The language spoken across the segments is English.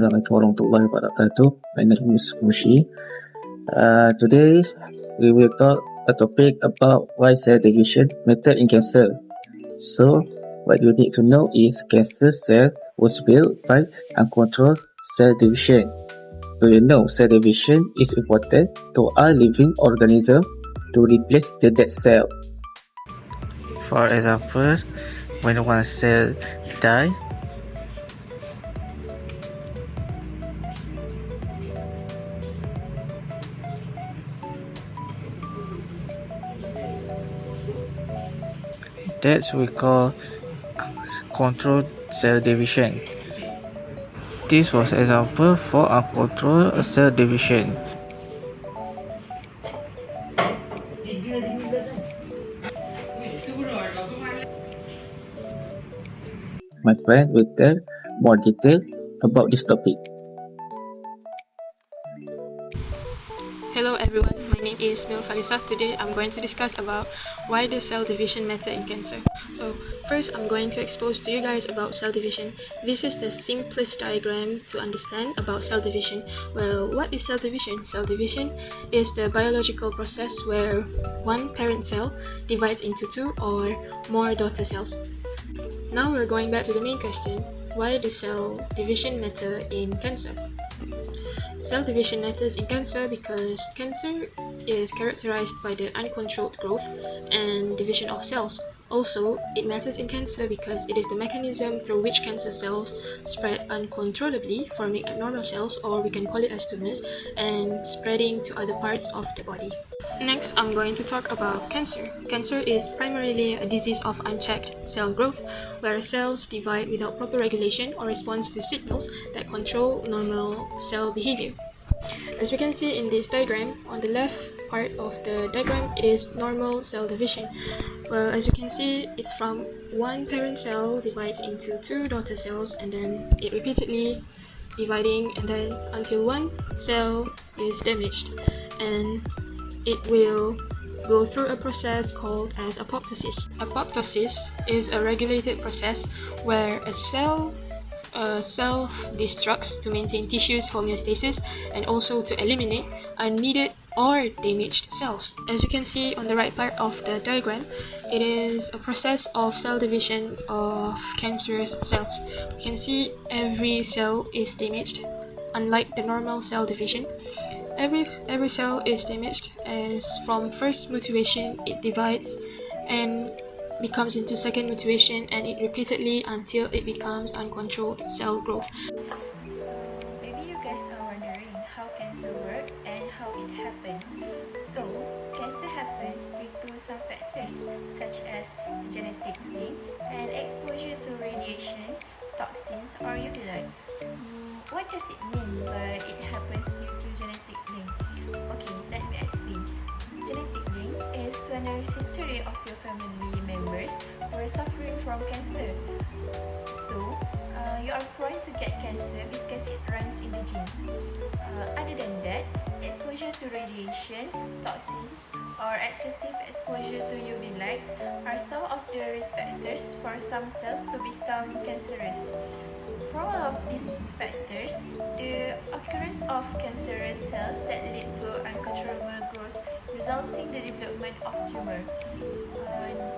Assalamualaikum warahmatullahi wabarakatuh. My name is Mushi. Today we will talk a topic about why cell division matter in cancer. So, what you need to know is cancer cell was built by uncontrolled cell division. Do you know cell division is important to all living organism to replace the dead cell? For example, when one cell dies, that's we call controlled cell division. This was example for uncontrolled cell division. My friend will tell more detail about this topic. Hello everyone, my name is Nur Falisa. Today I'm going to discuss about why does cell division matter in cancer. So first I'm going to expose to you guys about cell division. This is the simplest diagram to understand about cell division. Well, what is cell division? Cell division is the biological process where one parent cell divides into two or more daughter cells. Now we're going back to the main question. Why does cell division matter in cancer? Cell division matters in cancer because cancer is characterized by the uncontrolled growth and division of cells. Also, it matters in cancer because it is the mechanism through which cancer cells spread uncontrollably, forming abnormal cells, or we can call it as tumors, and spreading to other parts of the body. Next, I'm going to talk about cancer. Cancer is primarily a disease of unchecked cell growth, where cells divide without proper regulation or response to signals that control normal cell behavior. As we can see in this diagram, on the left part of the diagram, it is normal cell division. Well, as you can see, it's from one parent cell divides into two daughter cells, and then it repeatedly dividing, and then until one cell is damaged, and it will go through a process called as apoptosis. Apoptosis is a regulated process where a cell self-destructs to maintain tissue's homeostasis and also to eliminate unneeded or damaged cells. As you can see on the right part of the diagram, it is a process of cell division of cancerous cells. You can see every cell is damaged, unlike the normal cell division. Every cell is damaged as from first mutation it divides and becomes into second mutation, and it repeatedly until it becomes uncontrolled cell growth. Maybe you guys are wondering how cancer works and how it happens. So, cancer happens due to some factors such as genetics link and exposure to radiation, toxins or UV light. What does it mean by it happens due to genetic link? Okay, let me explain. Genetic link is when there is history of your family members who are suffering from cancer. So, you are prone to get cancer because it runs in the genes. Other than that, exposure to radiation, toxins, or excessive exposure to UV lights are some of the risk factors for some cells to become cancerous. From all of these factors, the occurrence of cancerous cells that leads to uncontrollable growth, resulting in the development of tumor.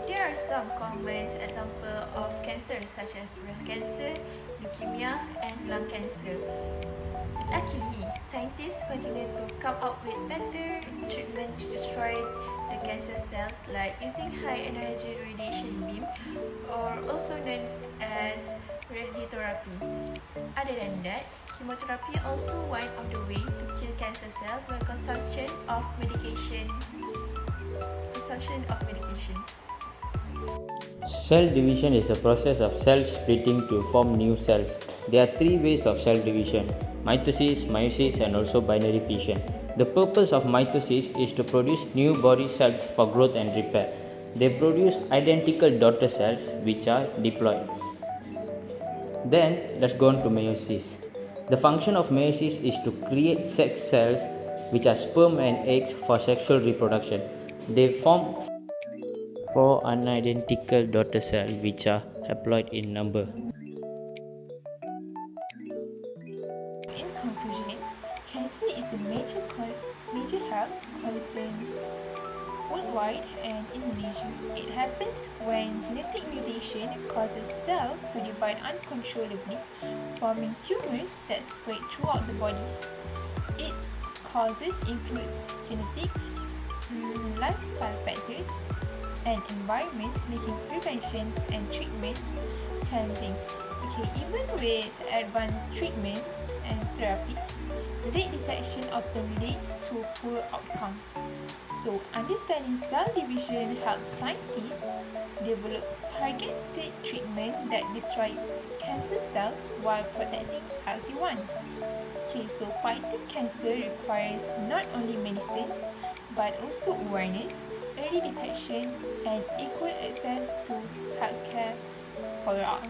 There are some common examples of cancer such as breast cancer, leukemia, and lung cancer. Luckily, scientists continue to come up with better treatment to destroy the cancer cells, like using high energy radiation beam, or also known as radiotherapy. Other than that, chemotherapy also one of the way to kill cancer cells by consumption of medication. Cell division is a process of cells splitting to form new cells. There are three ways of cell division: mitosis, meiosis, and also binary fission. The purpose of mitosis is to produce new body cells for growth and repair. They produce identical daughter cells which are diploid. Then let's go on to meiosis. The function of meiosis is to create sex cells which are sperm and eggs for sexual reproduction. They form four unidentical daughter cells which are haploid in number. is a major health concerns worldwide and in Malaysia. It happens when genetic mutation causes cells to divide uncontrollably, forming tumors that spread throughout the bodies. Its causes includes genetics, lifestyle factors, and environments, making preventions and treatments challenging. Okay, even with advanced treatments and therapies, late detection often leads to poor outcomes. So, understanding cell division helps scientists develop targeted treatment that destroys cancer cells while protecting healthy ones. Okay, so fighting cancer requires not only medicines but also awareness, early detection, and equal access to healthcare for all.